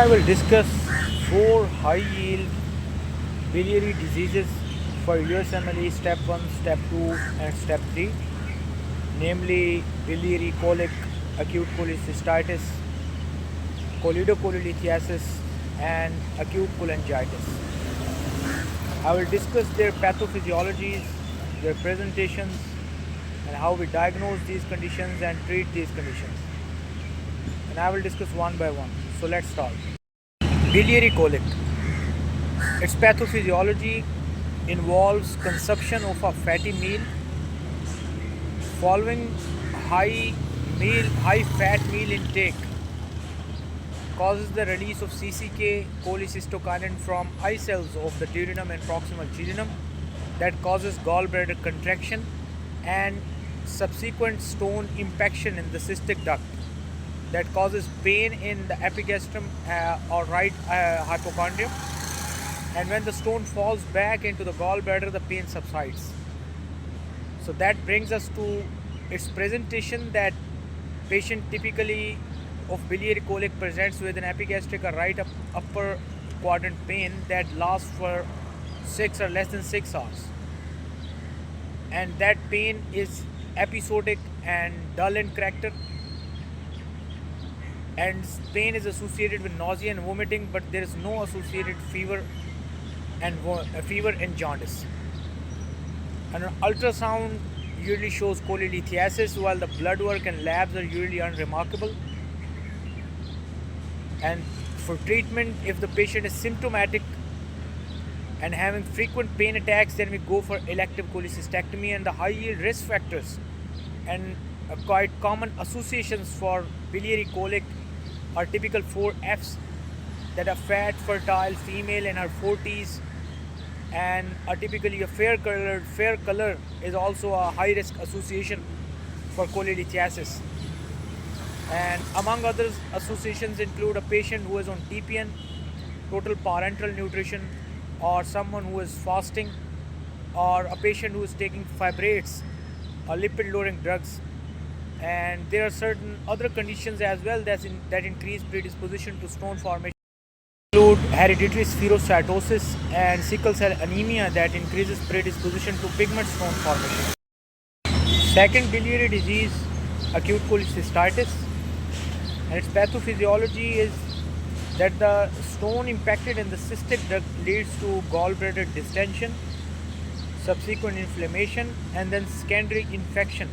I will discuss four high yield biliary diseases for USMLE Step 1, Step 2, and Step 3, namely biliary colic, acute cholecystitis, choledocholelithiasis, and acute cholangitis. I will discuss their pathophysiologies, their presentations, and how we diagnose these conditions and treat these conditions. And I will discuss one by one. So let's start. Biliary colic. Its pathophysiology involves consumption of a fatty meal following high fat meal intake causes the release of CCK cholecystokinin from eye cells of the duodenum and proximal jejunum that causes gallbladder contraction and subsequent stone impaction in the cystic duct that causes pain in the epigastrum or right hypochondrium, and when the stone falls back into the gallbladder the pain subsides. So that brings us to its presentation, that patient typically of biliary colic presents with an epigastric or right upper quadrant pain that lasts for 6 or less than 6 hours, and that pain is episodic and dull in character, and pain is associated with nausea and vomiting, but there is no associated fever and jaundice. And an ultrasound usually shows cholelithiasis, while the blood work and labs are usually unremarkable. And for treatment, if the patient is symptomatic and having frequent pain attacks, then we go for elective cholecystectomy. And the high yield risk factors and quite common associations for biliary colic are typical 4Fs, that a fat, fertile female in her 40s and are typically a fair color. Fair color is also a high risk association for cholelithiasis. And among others, associations include a patient who is on TPN, total parenteral nutrition, or someone who is fasting, or a patient who is taking fibrates or lipid lowering drugs. And there are certain other conditions as well that increase predisposition to stone formation, include hereditary spherocytosis and sickle cell anemia that increases predisposition to pigment stone formation. Second biliary disease, acute cholecystitis, and its pathophysiology is that the stone impacted in the cystic duct leads to gallbladder distension, subsequent inflammation, and then secondary infection,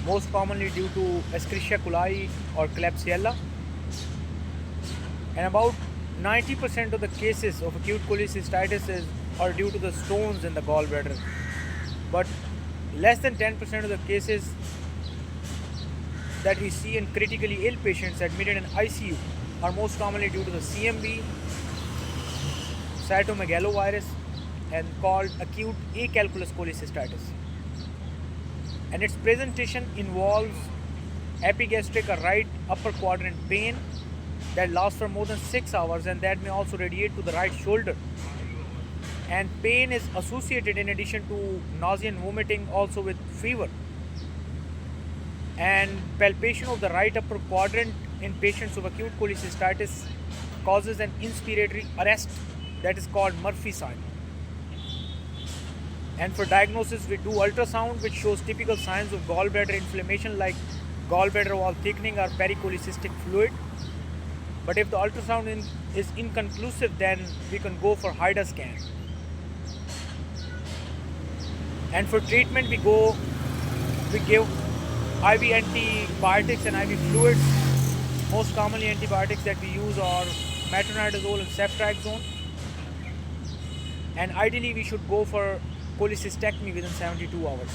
most commonly due to Escherichia coli or Klebsiella. And about 90% of the cases of acute cholecystitis are due to the stones in the gallbladder, but less than 10% of the cases that we see in critically ill patients admitted in ICU are most commonly due to the CMV, cytomegalovirus, and called acute acalculous cholecystitis. And its presentation involves epigastric or right upper quadrant pain that lasts for more than 6 hours, and that may also radiate to the right shoulder. And pain is associated, in addition to nausea and vomiting, also with fever. And palpation of the right upper quadrant in patients of acute cholecystitis causes an inspiratory arrest that is called Murphy sign. And for diagnosis, we do ultrasound, which shows typical signs of gallbladder inflammation like gallbladder wall thickening or pericholecystic fluid. But if the ultrasound is inconclusive, then we can go for HIDA scan. And for treatment, we give IV antibiotics and IV fluids. Most commonly, antibiotics that we use are metronidazole and ceftriaxone. And ideally, we should go for cholecystectomy within 72 hours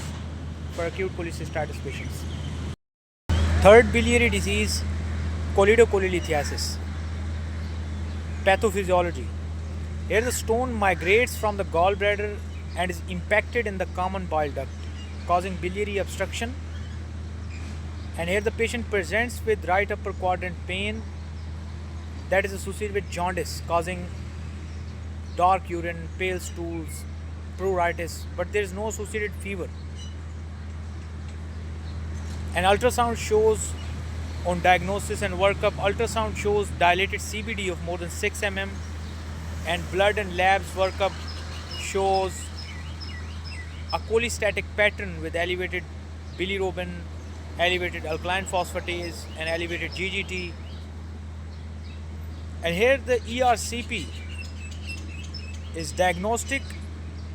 for acute cholecystitis patients. Third biliary disease, choledocholelithiasis. Pathophysiology. Here the stone migrates from the gallbladder and is impacted in the common bile duct, causing biliary obstruction. And here the patient presents with right upper quadrant pain that is associated with jaundice, causing dark urine, pale stools, pruritus, but there is no associated fever. An ultrasound shows On diagnosis and workup, ultrasound shows dilated CBD of more than 6 mm, and blood and labs workup shows a cholestatic pattern with elevated bilirubin, elevated alkaline phosphatase, and elevated GGT. And here the ERCP is diagnostic,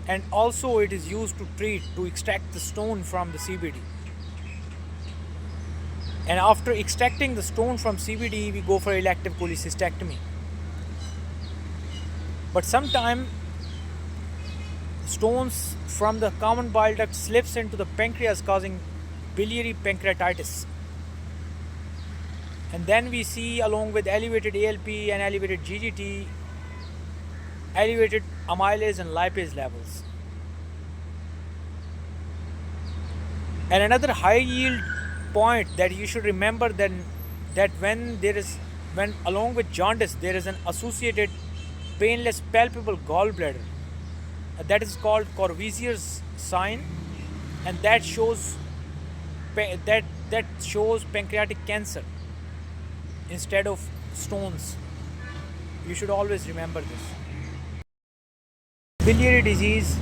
and also it is used to treat, to extract the stone from the CBD. And after extracting the stone from CBD, we go for elective cholecystectomy. But sometimes stones from the common bile duct slips into the pancreas, causing biliary pancreatitis. And then we see, along with elevated ALP and elevated GGT, elevated amylase and lipase levels. And another high yield point that you should remember, then, that when along with jaundice there is an associated painless palpable gallbladder, that is called Corvisier's sign, and that shows pancreatic cancer instead of stones. You should always remember this. Biliary disease,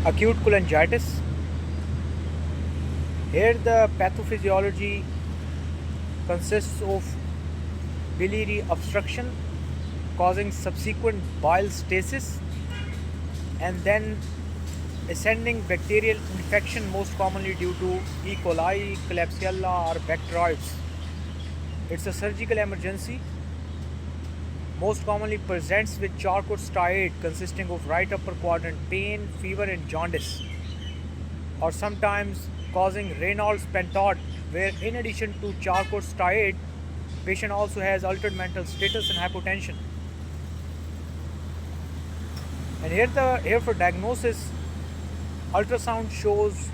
acute cholangitis. Here the pathophysiology consists of biliary obstruction causing subsequent bile stasis, and then ascending bacterial infection, most commonly due to E. coli, Klebsiella, or Bacteroides. It's a surgical emergency. Most commonly presents with Charcot striate consisting of right upper quadrant pain, fever, and jaundice, or sometimes causing Raynaud's pentode, where in addition to Charcot striate, patient also has altered mental status and hypotension. And here for diagnosis, ultrasound shows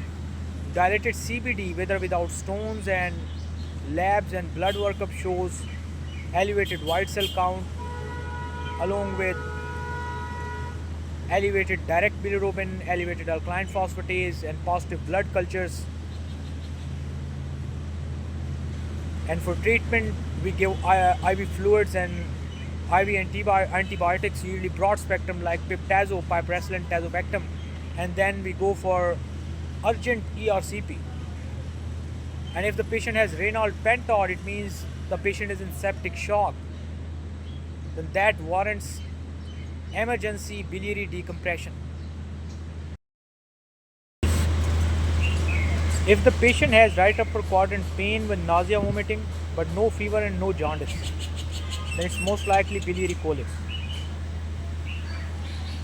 dilated CBD with or without stones, and labs and blood workup shows elevated white cell count along with elevated direct bilirubin, elevated alkaline phosphatase, and positive blood cultures. And for treatment, we give IV fluids and IV antibiotics, usually broad spectrum like piptazo, piperacillin, tazobactam, and then we go for urgent ERCP. And if the patient has Raynaud pentode, it means the patient is in septic shock. Then that warrants emergency biliary decompression. If the patient has right upper quadrant pain with nausea, vomiting, but no fever and no jaundice, then it's most likely biliary colic.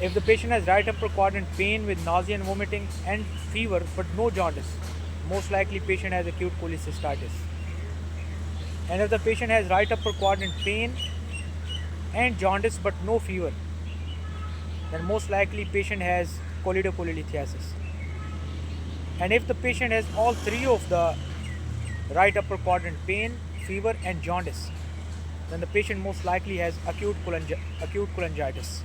If the patient has right upper quadrant pain with nausea and vomiting and fever but no jaundice, most likely patient has acute cholecystitis. And if the patient has right upper quadrant pain and jaundice but no fever, then most likely patient has choledocholelithiasis. And if the patient has all three of the right upper quadrant pain, fever, and jaundice, then the patient most likely has acute cholangitis.